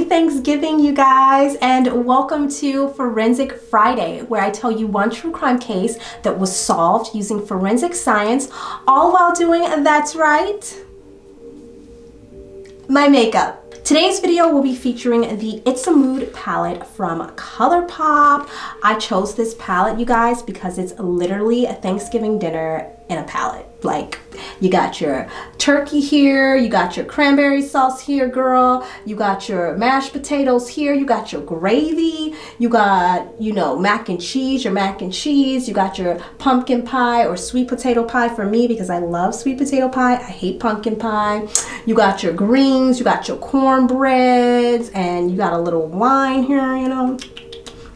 Thanksgiving, you guys, and welcome to Forensic Friday, where I tell you one true crime case that was solved using forensic science, all while doing, that's right, my makeup. Today's video will be featuring the It's a Mood palette from Colourpop. I chose this palette, you guys, because it's literally a Thanksgiving dinner in a palette. Like, you got your turkey here, you got your cranberry sauce here, girl, you got your mashed potatoes here, you got your gravy, you got, you know, mac and cheese, your mac and cheese, you got your pumpkin pie or sweet potato pie for me because I love sweet potato pie, I hate pumpkin pie. You got your greens, you got your cornbreads, and you got a little wine here, you know.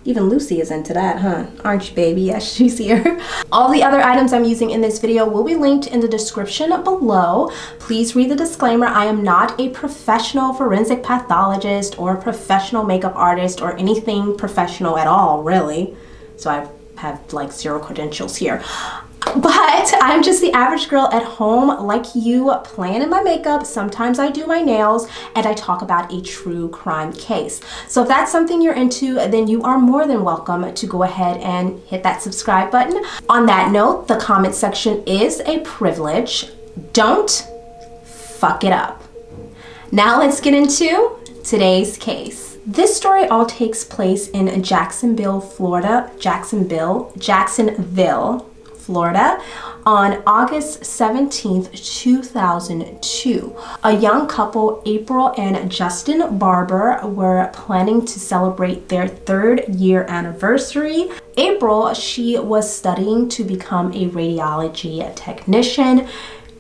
Even Lucy is into that, huh? Aren't you, baby? Yes, she's here. All the other items I'm using in this video will be linked in the description below. Please read the disclaimer. I am not a professional forensic pathologist or a professional makeup artist or anything professional at all, really. So I have like 0 credentials here. But I'm just the average girl at home like you, planning my makeup. Sometimes I do my nails, and I talk about a true crime case. So if that's something you're into, then you are more than welcome to go ahead and hit that subscribe button. On that note, the comment section is a privilege. Don't fuck it up. Now let's get into today's case. This story all takes place in Jacksonville, Florida. Jacksonville, Florida, on August 17th, 2002. A young couple, April and Justin Barber, were planning to celebrate their 3rd year anniversary. April, she was studying to become a radiology technician.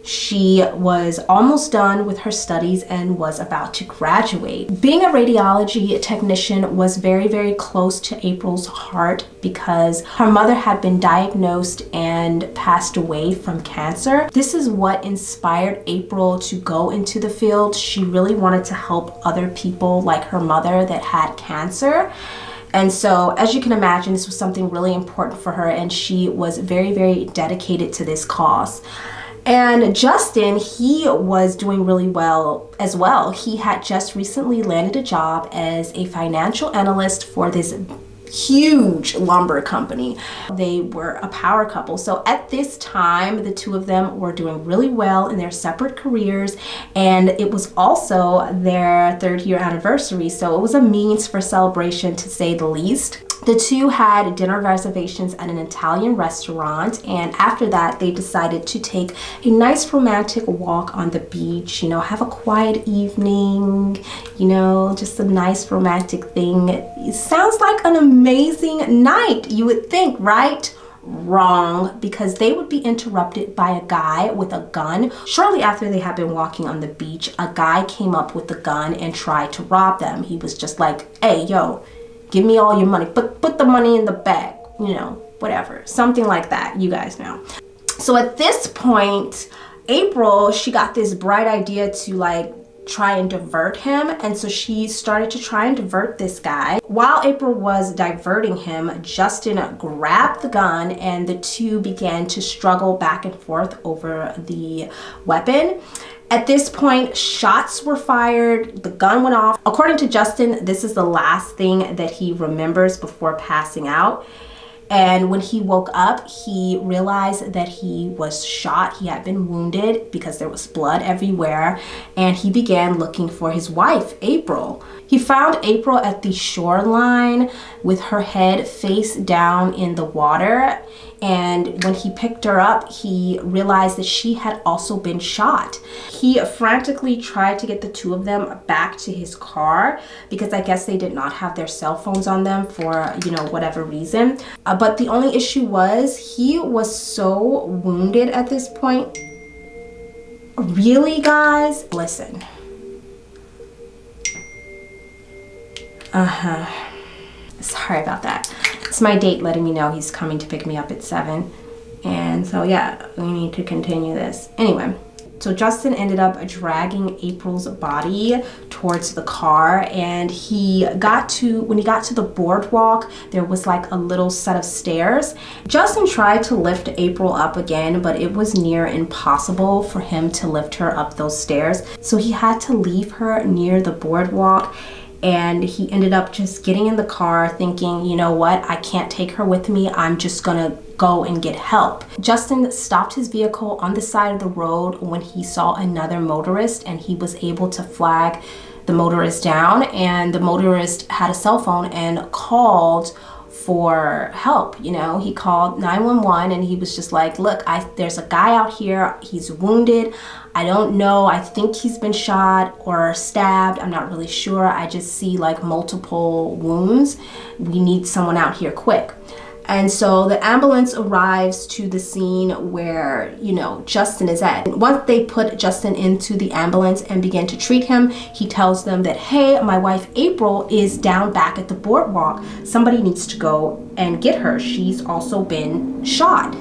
She was almost done with her studies and was about to graduate. Being a radiology technician was very, very close to April's heart because her mother had been diagnosed and passed away from cancer. This is what inspired April to go into the field. She really wanted to help other people like her mother that had cancer. And so, as you can imagine, this was something really important for her, and she was very, very dedicated to this cause. And Justin, he was doing really well as well. He had just recently landed a job as a financial analyst for this huge lumber company. They were a power couple. So at this time, the two of them were doing really well in their separate careers, and it was also their 3rd year anniversary. So it was a means for celebration, to say the least. The two had dinner reservations at an Italian restaurant, and after that they decided to take a nice romantic walk on the beach, you know, have a quiet evening, you know, just a nice romantic thing. It sounds like an amazing night, you would think, right? Wrong, because they would be interrupted by a guy with a gun. Shortly after they had been walking on the beach, a guy came up with the gun and tried to rob them. He was just like, hey, yo, give me all your money, but put the money in the bag, you know, whatever, something like that, you guys know. So at this point, April, she got this bright idea to like try and divert him, and so she started to try and divert this guy. While April was diverting him, Justin grabbed the gun and the two began to struggle back and forth over the weapon. At this point, shots were fired, the gun went off. According to Justin, this is the last thing that he remembers before passing out. And when he woke up, he realized that he was shot. He had been wounded because there was blood everywhere. And he began looking for his wife, April. He found April at the shoreline with her head face down in the water. And when he picked her up, he realized that she had also been shot. He frantically tried to get the two of them back to his car because I guess they did not have their cell phones on them for, you know, whatever reason. But the only issue was he was so wounded at this point. Really, guys? Listen. Sorry about that. It's my date letting me know he's coming to pick me up at 7. And so yeah, we need to continue this. Anyway, so Justin ended up dragging April's body towards the car, and when he got to the boardwalk, there was like a little set of stairs. Justin tried to lift April up again, but it was near impossible for him to lift her up those stairs. So he had to leave her near the boardwalk. and he ended up just getting in the car thinking, you know what, I can't take her with me, I'm just gonna go and get help. Justin stopped his vehicle on the side of the road when he saw another motorist, and he was able to flag the motorist down, and the motorist had a cell phone and called for help. You know, he called 911 and he was just like, look, there's a guy out here, he's wounded, I don't know, I think he's been shot or stabbed, I'm not really sure, I just see like multiple wounds, we need someone out here quick. And so the ambulance arrives to the scene where, you know, Justin is at. Once they put Justin into the ambulance and begin to treat him, he tells them that, hey, my wife April is down back at the boardwalk. Somebody needs to go and get her. She's also been shot.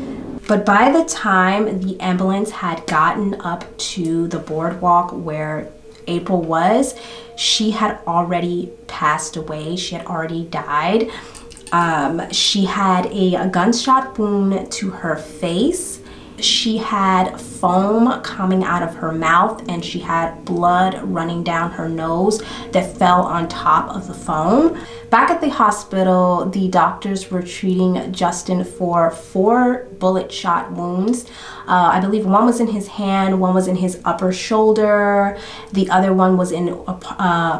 But by the time the ambulance had gotten up to the boardwalk where April was, she had already passed away. She had already died. She had a gunshot wound to her face. She had foam coming out of her mouth, and she had blood running down her nose that fell on top of the foam. Back at the hospital, the doctors were treating Justin for 4 bullet shot wounds. I believe one was in his hand, one was in his upper shoulder, the other one was in a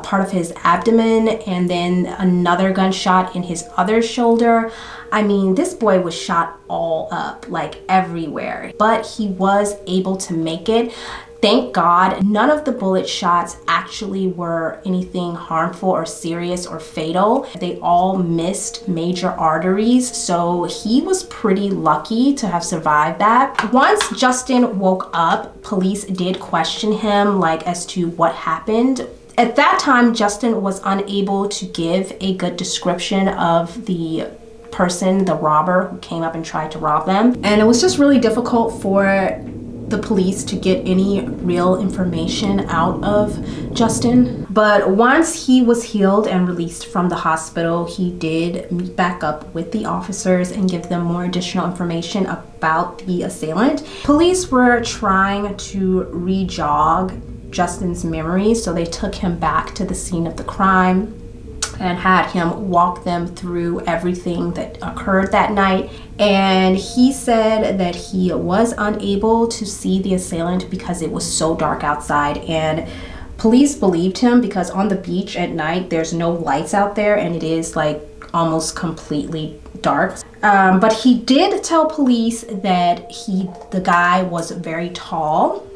part of his abdomen, and then another gunshot in his other shoulder. I mean, this boy was shot all up, like everywhere, but he was able to make it. Thank God, none of the bullet shots actually were anything harmful or serious or fatal. They all missed major arteries, so he was pretty lucky to have survived that. Once Justin woke up, police did question him, like, as to what happened. At that time, Justin was unable to give a good description of the person, the robber who came up and tried to rob them. And it was just really difficult for the police to get any real information out of Justin. But once he was healed and released from the hospital, he did meet back up with the officers and give them more additional information about the assailant. Police were trying to re-jog Justin's memories, so they took him back to the scene of the crime and had him walk them through everything that occurred that night. And he said that he was unable to see the assailant because it was so dark outside, and police believed him because on the beach at night there's no lights out there and it is like almost completely dark. But he did tell police that the guy was very tall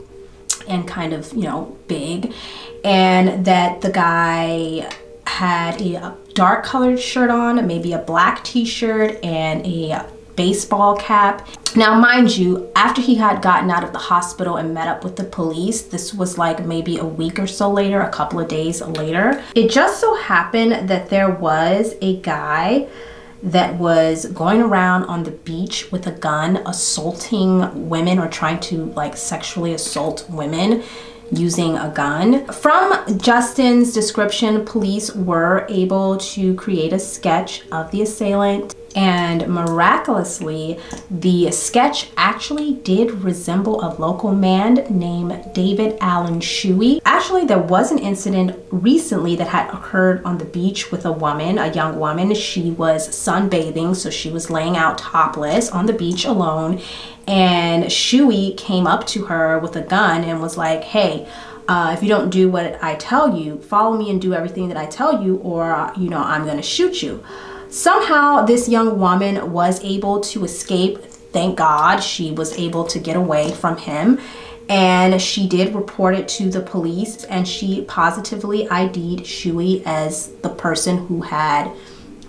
and kind of, you know, big, and that the guy had a dark colored shirt on, maybe a black t-shirt and a baseball cap. Now, mind you, after he had gotten out of the hospital and met up with the police, this was like maybe a week or so later, a couple of days later, it just so happened that there was a guy that was going around on the beach with a gun assaulting women, or trying to like sexually assault women using a gun. From Justin's description, police were able to create a sketch of the assailant, and miraculously, the sketch actually did resemble a local man named David Allen Shuey. Actually, there was an incident recently that had occurred on the beach with a woman, a young woman. She was sunbathing, so she was laying out topless on the beach alone, and Shuey came up to her with a gun and was like, hey, if you don't do what I tell you, follow me and do everything that I tell you, or, you know, I'm gonna shoot you. Somehow this young woman was able to escape. Thank God she was able to get away from him, and she did report it to the police, and she positively ID'd Shuey as the person who had,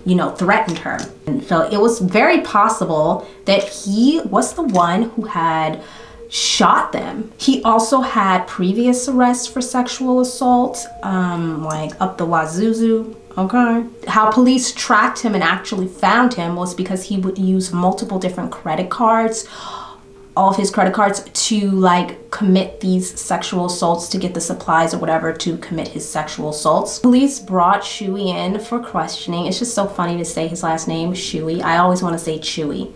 you know, threatened her. And so it was very possible that he was the one who had shot them. He also had previous arrests for sexual assault, like up the wazoo. Okay. How police tracked him and actually found him was because he would use multiple different credit cards, all of his credit cards, to like commit these sexual assaults, to get the supplies or whatever to commit his sexual assaults. Police brought Shuey in for questioning. It's just so funny to say his last name, Shuey. I always want to say Chewy.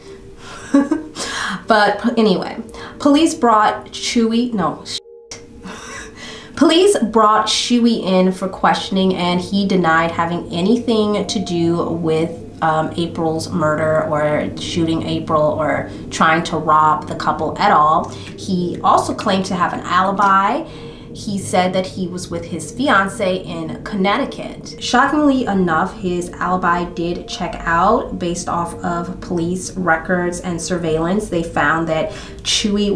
But anyway, police brought Shuey, no, Police brought Shuey in for questioning, and he denied having anything to do with April's murder or shooting April or trying to rob the couple at all. He also claimed to have an alibi. He said that he was with his fiance in Connecticut. Shockingly enough, his alibi did check out based off of police records and surveillance. They found that Shuey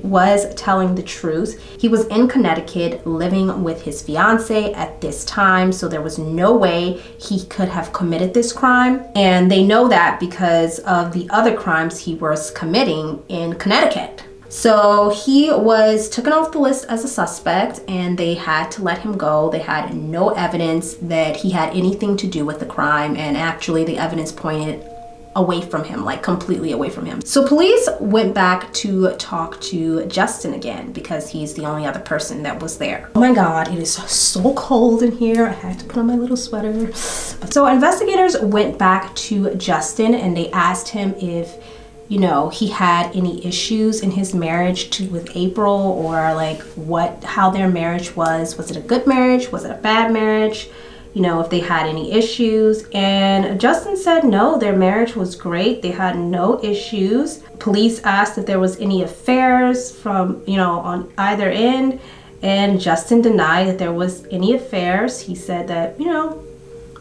was telling the truth. He was in Connecticut living with his fiance at this time, so there was no way he could have committed this crime. And they know that because of the other crimes he was committing in Connecticut. So he was taken off the list as a suspect, and they had to let him go. They had no evidence that he had anything to do with the crime, and actually the evidence pointed away from him, like completely away from him. So police went back to talk to Justin again because he's the only other person that was there. Oh my God, it is so cold in here. I had to put on my little sweater. So investigators went back to Justin and they asked him if, you know, he had any issues in his marriage with April, or like how their marriage was. Was it a good marriage? Was it a bad marriage? You know, if they had any issues. And Justin said no, their marriage was great. They had no issues. Police asked if there was any affairs from, you know, on either end, and Justin denied that there was any affairs. He said that, you know,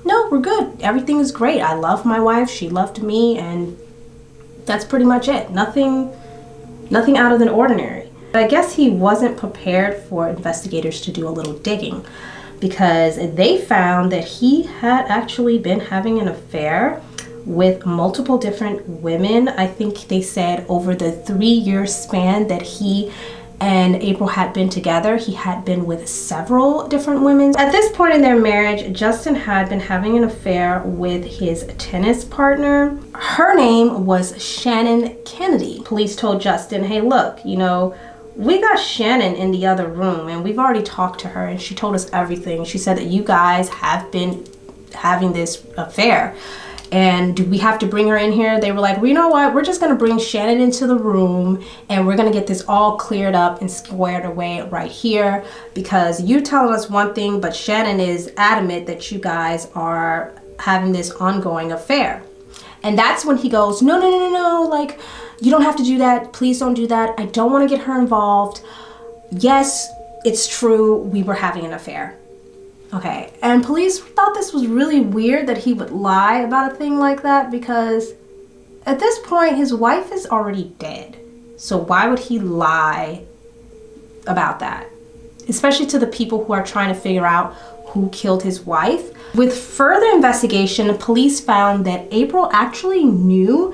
no, we're good. Everything is great. I love my wife. She loved me, and that's pretty much it. Nothing out of the ordinary. But I guess he wasn't prepared for investigators to do a little digging, because they found that he had actually been having an affair with multiple different women. I think they said over the 3-year span that he and April had been together, he had been with several different women. At this point in their marriage, Justin had been having an affair with his tennis partner. Her name was Shannon Kennedy. Police told Justin, hey, look, you know, we got Shannon in the other room and we've already talked to her and she told us everything. She said that you guys have been having this affair. And do we have to bring her in here? They were like, well, you know what? We're just gonna bring Shannon into the room and we're gonna get this all cleared up and squared away right here, because you're telling us one thing, but Shannon is adamant that you guys are having this ongoing affair. And that's when he goes, no, no, no, no, no, like, you don't have to do that. Please don't do that. I don't wanna get her involved. Yes, it's true, we were having an affair. Okay, and police thought this was really weird that he would lie about a thing like that, because at this point his wife is already dead. So why would he lie about that? Especially to the people who are trying to figure out who killed his wife. With further investigation, police found that April actually knew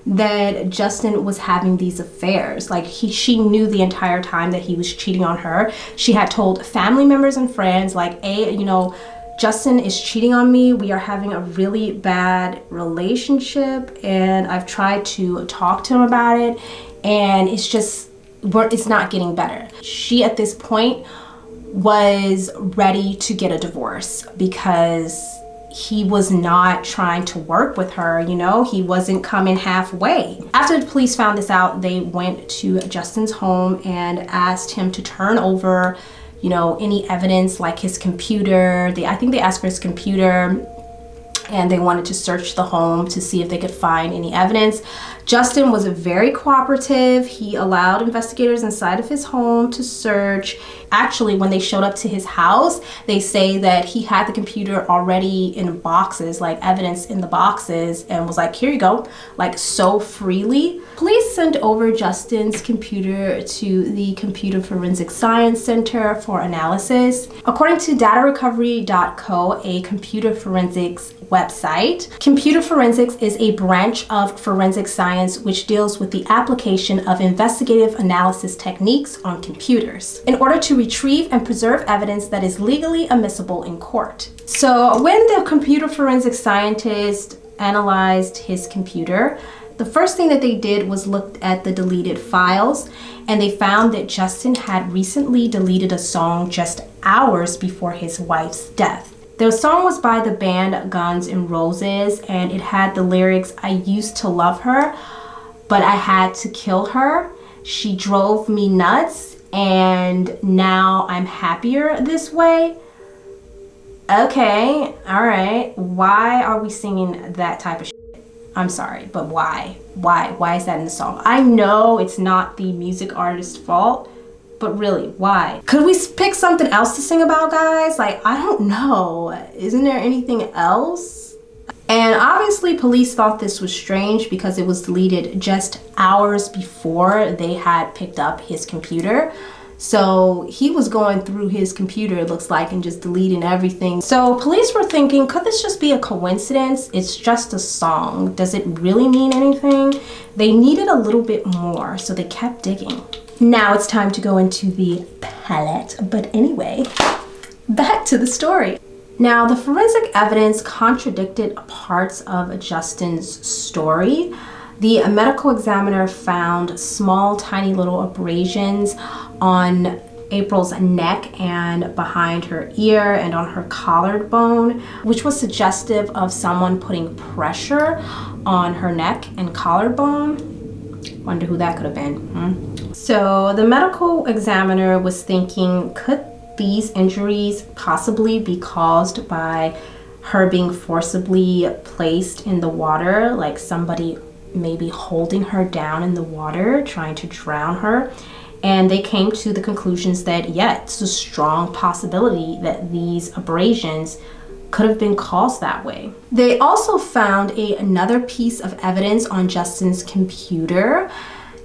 that Justin was having these affairs. Like she knew the entire time that he was cheating on her. She had told family members and friends, like, hey, you know, Justin is cheating on me. We are having a really bad relationship and I've tried to talk to him about it and it's not getting better. She at this point was ready to get a divorce because he was not trying to work with her, you know, he wasn't coming halfway. After the police found this out, they went to Justin's home and asked him to turn over, you know, any evidence like his computer. I think they asked for his computer, and they wanted to search the home to see if they could find any evidence. Justin was very cooperative. He allowed investigators inside of his home to search. Actually, when they showed up to his house, they say that he had the computer already in boxes, like evidence in the boxes, and was like, here you go, like so freely. Police sent over Justin's computer to the Computer Forensic Science Center for analysis. According to datarecovery.co, a computer forensics website, computer forensics is a branch of forensic science which deals with the application of investigative analysis techniques on computers in order to retrieve and preserve evidence that is legally admissible in court. So when the computer forensic scientist analyzed his computer, the first thing that they did was look at the deleted files, and they found that Justin had recently deleted a song just hours before his wife's death. The song was by the band Guns N' Roses, and it had the lyrics, I used to love her, but I had to kill her. She drove me nuts, and now I'm happier this way. Okay, all right. Why are we singing that type of shit? I'm sorry, but why? Why is that in the song? I know it's not the music artist's fault, but really, why? Could we pick something else to sing about, guys? Like, I don't know. Isn't there anything else? And obviously, police thought this was strange because it was deleted just hours before they had picked up his computer. So he was going through his computer, it looks like, and just deleting everything. So police were thinking, could this just be a coincidence? It's just a song. Does it really mean anything? They needed a little bit more, so they kept digging. Now it's time to go into the palette. But anyway, back to the story. Now, the forensic evidence contradicted parts of Justin's story. The medical examiner found small, tiny little abrasions on April's neck and behind her ear and on her collarbone, which was suggestive of someone putting pressure on her neck and collarbone. Wonder who that could have been. So the medical examiner was thinking, could these injuries possibly be caused by her being forcibly placed in the water, like somebody maybe holding her down in the water, trying to drown her? And they came to the conclusions that, yeah, it's a strong possibility that these abrasions could have been caused that way. They also found another piece of evidence on Justin's computer.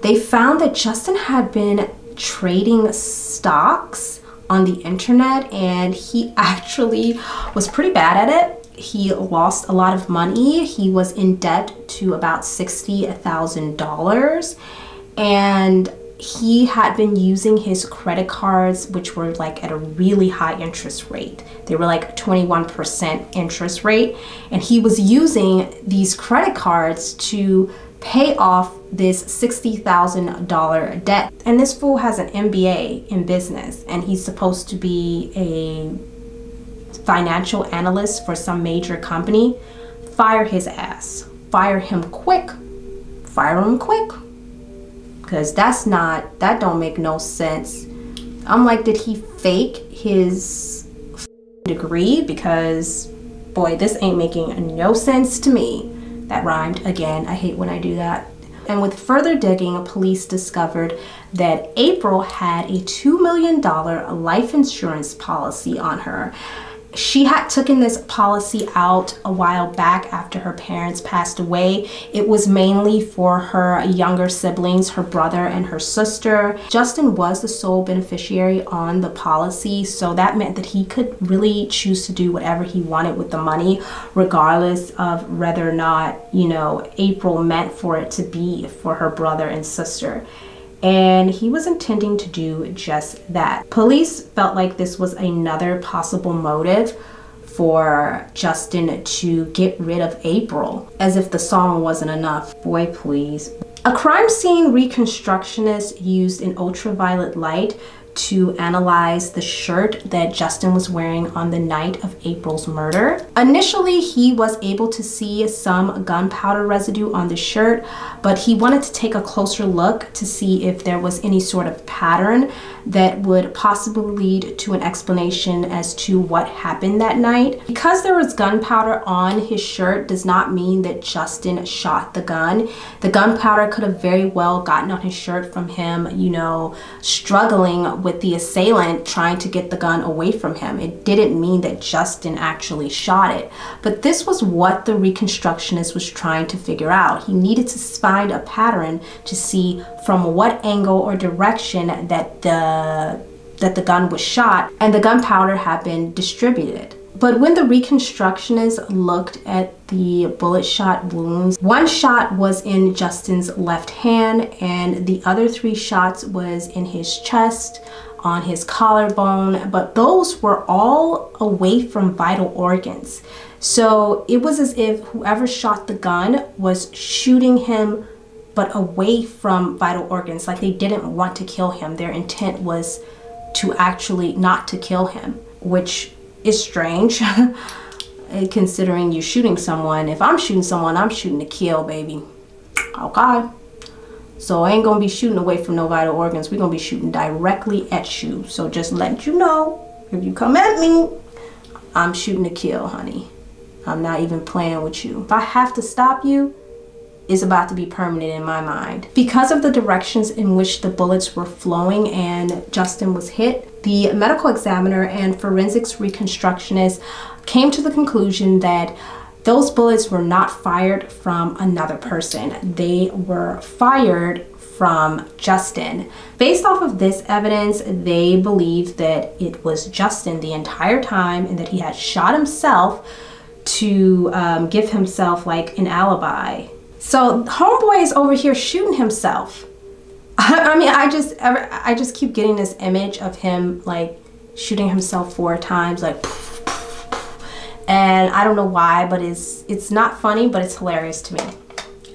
They found that Justin had been trading stocks on the internet, and he actually was pretty bad at it. He lost a lot of money. He was in debt to about $60,000, and he had been using his credit cards, which were like at a really high interest rate. They were like 21% interest rate, and he was using these credit cards to pay off this $60,000 debt. And this fool has an MBA in business, and he's supposed to be a financial analyst for some major company. Fire his ass. Fire him quick. Fire him quick. Because that don't make no sense. I'm like, did he fake his degree? Because boy, this ain't making no sense to me. That rhymed again. I hate when I do that. And with further digging, police discovered that April had a $2 million life insurance policy on her. She had taken this policy out a while back after her parents passed away. It was mainly for her younger siblings, her brother and her sister. Justin was the sole beneficiary on the policy, so that meant that he could really choose to do whatever he wanted with the money, regardless of whether or not, you know, April meant for it to be for her brother and sister. And he was intending to do just that. Police felt like this was another possible motive for Justin to get rid of April, as if the song wasn't enough. Boy, please. A crime scene reconstructionist used an ultraviolet light to analyze the shirt that Justin was wearing on the night of April's murder. Initially, he was able to see some gunpowder residue on the shirt, but he wanted to take a closer look to see if there was any sort of pattern that would possibly lead to an explanation as to what happened that night. Because there was gunpowder on his shirt does not mean that Justin shot the gun. The gunpowder could have very well gotten on his shirt from him, you know, struggling with the assailant trying to get the gun away from him. It didn't mean that Justin actually shot it. But this was what the reconstructionist was trying to figure out. He needed to find a pattern to see from what angle or direction that the gun was shot, and the gunpowder had been distributed. But when the reconstructionist looked at the bullet shot wounds, one shot was in Justin's left hand, and the other 3 shots was in his chest, on his collarbone, but those were all away from vital organs. So it was as if whoever shot the gun was shooting him but away from vital organs, like they didn't want to kill him. Their intent was to actually not to kill him, which is strange considering you're shooting someone. If I'm shooting someone, I'm shooting to kill, baby. Okay. So I ain't gonna be shooting away from no vital organs. We're gonna be shooting directly at you. So just let you know, if you come at me, I'm shooting to kill, honey. I'm not even playing with you. If I have to stop you, it's about to be permanent in my mind. Because of the directions in which the bullets were flowing and Justin was hit, the medical examiner and forensics reconstructionist came to the conclusion that those bullets were not fired from another person. They were fired from Justin. Based off of this evidence, they believed that it was Justin the entire time and that he had shot himself to give himself like an alibi. So homeboy is over here shooting himself. I mean, I just keep getting this image of him like shooting himself 4 times, like, and I don't know why, but it's not funny, but it's hilarious to me.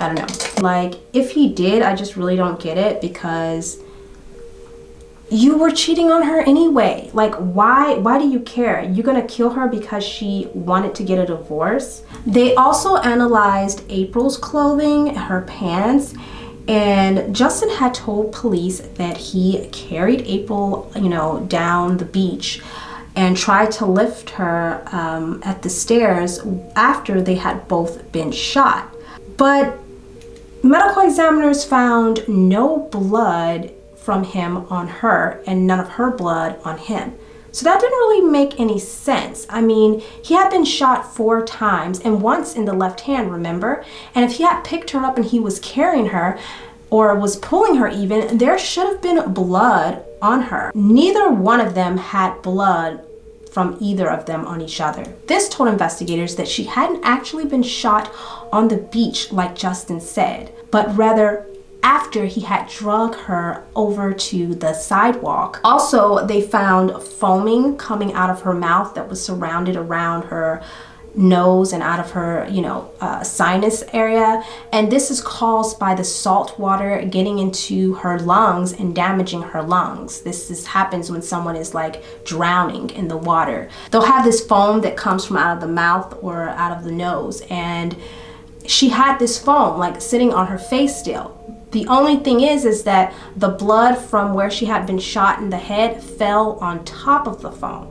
I don't know. Like, if he did, I just really don't get it, because you were cheating on her anyway. Like, why do you care? You're gonna kill her because she wanted to get a divorce? They also analyzed April's clothing, her pants, and Justin had told police that he carried April, you know, down the beach and tried to lift her at the stairs after they had both been shot. But medical examiners found no blood from him on her and none of her blood on him. So that didn't really make any sense. I mean, he had been shot 4 times and once in the left hand, remember? And if he had picked her up and he was carrying her or was pulling her even, there should have been blood on her. Neither one of them had blood from either of them on each other. This told investigators that she hadn't actually been shot on the beach like Justin said, but rather after he had drug her over to the sidewalk. Also, they found foaming coming out of her mouth that was surrounded around her nose and out of her, you know, sinus area. And this is caused by the salt water getting into her lungs and damaging her lungs. Happens when someone is like drowning in the water. They'll have this foam that comes from out of the mouth or out of the nose. And she had this foam like sitting on her face still. The only thing is that the blood from where she had been shot in the head fell on top of the foam,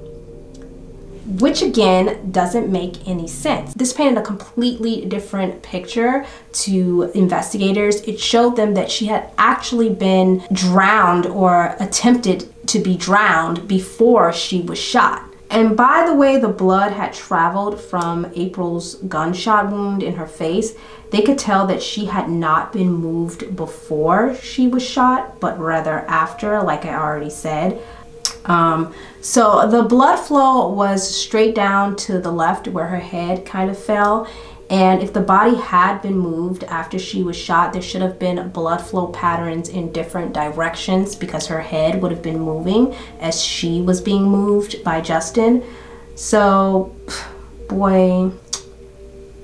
which again doesn't make any sense. This painted a completely different picture to investigators. It showed them that she had actually been drowned or attempted to be drowned before she was shot. And by the way the blood had traveled from April's gunshot wound in her face, they could tell that she had not been moved before she was shot, but rather after, like I already said. So the blood flow was straight down to the left where her head kind of fell. And if the body had been moved after she was shot, there should have been blood flow patterns in different directions because her head would have been moving as she was being moved by Justin. So, boy,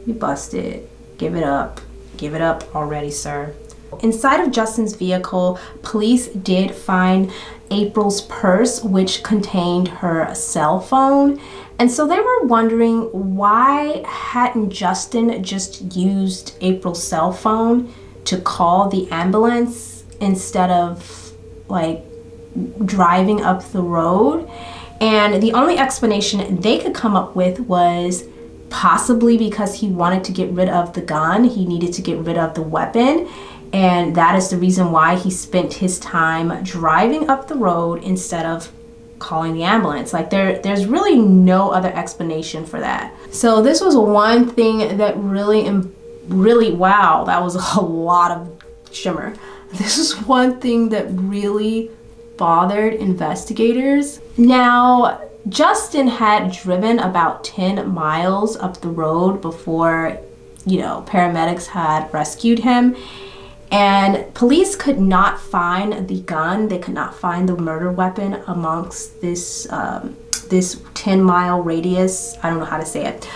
you busted. Give it up. Give it up already, sir. Inside of Justin's vehicle, police did find April's purse, which contained her cell phone. And so they were wondering, why hadn't Justin just used April's cell phone to call the ambulance instead of like driving up the road? And the only explanation they could come up with was possibly because he wanted to get rid of the gun. He needed to get rid of the weapon. And that is the reason why he spent his time driving up the road instead of calling the ambulance. Like there's really no other explanation for that. So this was one thing that really, wow, that was a lot of shimmer. This is one thing that really bothered investigators. Now, Justin had driven about 10 miles up the road before, you know, paramedics had rescued him. And police could not find the gun. They could not find the murder weapon amongst this 10-mile radius. I don't know how to say it.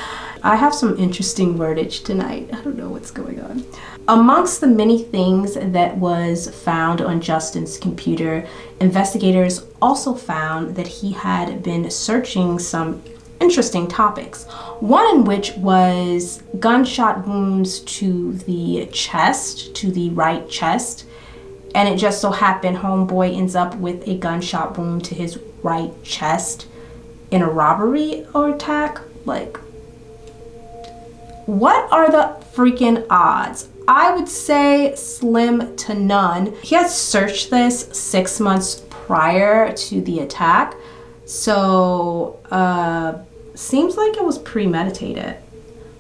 I have some interesting wordage tonight. I don't know what's going on. Amongst the many things that was found on Justin's computer, investigators also found that he had been searching some interesting topics. One in which was gunshot wounds to the chest, to the right chest. And it just so happened homeboy ends up with a gunshot wound to his right chest in a robbery or attack. Like, what are the freaking odds? I would say slim to none. He had searched this 6 months prior to the attack, so seems like it was premeditated.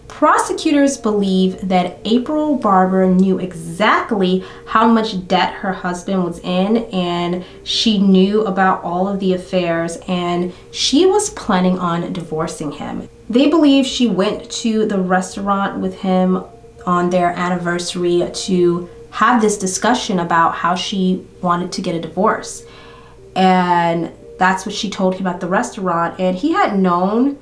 Prosecutors believe that April Barbour knew exactly how much debt her husband was in, and she knew about all of the affairs, and she was planning on divorcing him. They believe she went to the restaurant with him on their anniversary to have this discussion about how she wanted to get a divorce. And that's what she told him at the restaurant. And he had known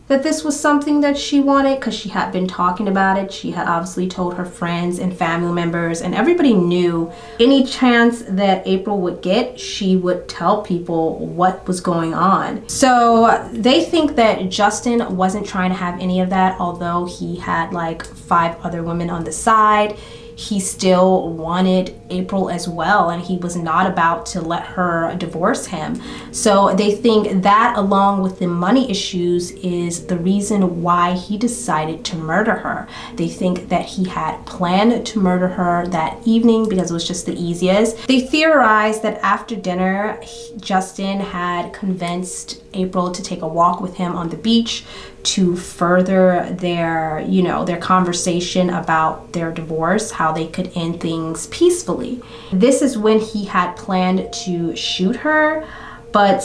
that this was something that she wanted because she had been talking about it. She had obviously told her friends and family members, and everybody knew any chance that April would get, she would tell people what was going on. So they think that Justin wasn't trying to have any of that, although he had like 5 other women on the side. He still wanted April as well, and he was not about to let her divorce him. So they think that, along with the money issues, is the reason why he decided to murder her. They think that he had planned to murder her that evening because it was just the easiest. They theorize that after dinner, Justin had convinced April to take a walk with him on the beach to further their, their conversation about their divorce, how they could end things peacefully. This is when he had planned to shoot her, but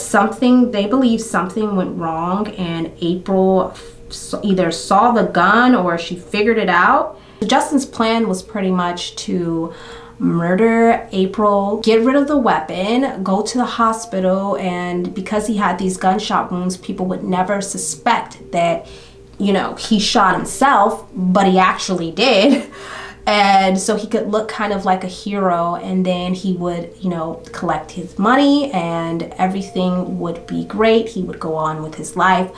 they believe something went wrong, and April either saw the gun or she figured it out. Justin's plan was pretty much to murder April, get rid of the weapon, go to the hospital, and because he had these gunshot wounds, people would never suspect that, he shot himself, but he actually did. And so he could look kind of like a hero, and then he would, collect his money and everything would be great. He would go on with his life.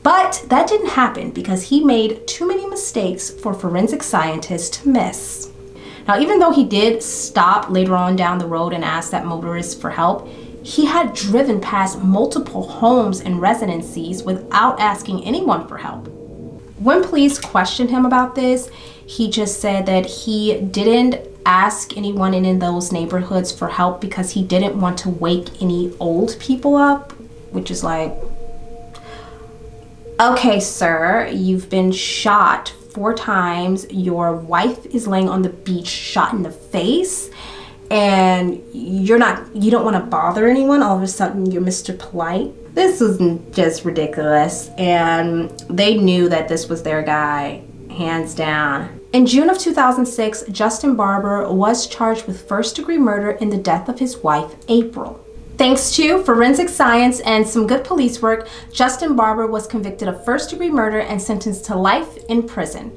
But that didn't happen because he made too many mistakes for forensic scientists to miss. Now, even though he did stop later on down the road and ask that motorist for help, he had driven past multiple homes and residencies without asking anyone for help. When police questioned him about this, he just said that he didn't ask anyone in those neighborhoods for help because he didn't want to wake any old people up, which is like, okay, sir, you've been shot 4 times, your wife is laying on the beach shot in the face, and you don't want to bother anyone. All of a sudden you're Mr. Polite. This was just ridiculous, and they knew that this was their guy, hands down. In June of 2006, Justin Barbour was charged with first-degree murder in the death of his wife, April. Thanks to forensic science and some good police work, Justin Barbour was convicted of first-degree murder and sentenced to life in prison.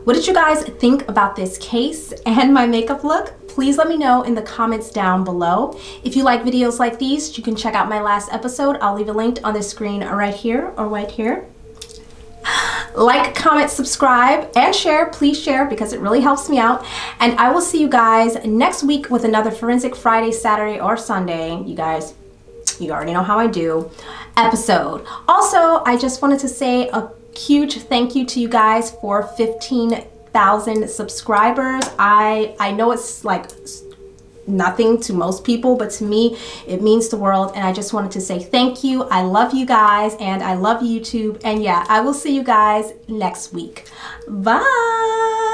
What did you guys think about this case and my makeup look? Please let me know in the comments down below. If you like videos like these, you can check out my last episode. I'll leave a link on the screen right here or right here. Like, comment, subscribe, and share. Please share because it really helps me out. And I will see you guys next week with another Forensic Friday, Saturday, or Sunday. You guys, you already know how I do, episode. Also, I just wanted to say a huge thank you to you guys for 15,000 subscribers. I know it's like nothing to most people, but to me it means the world, and I just wanted to say thank you. I love you guys, and I love YouTube, and yeah, I will see you guys next week. Bye.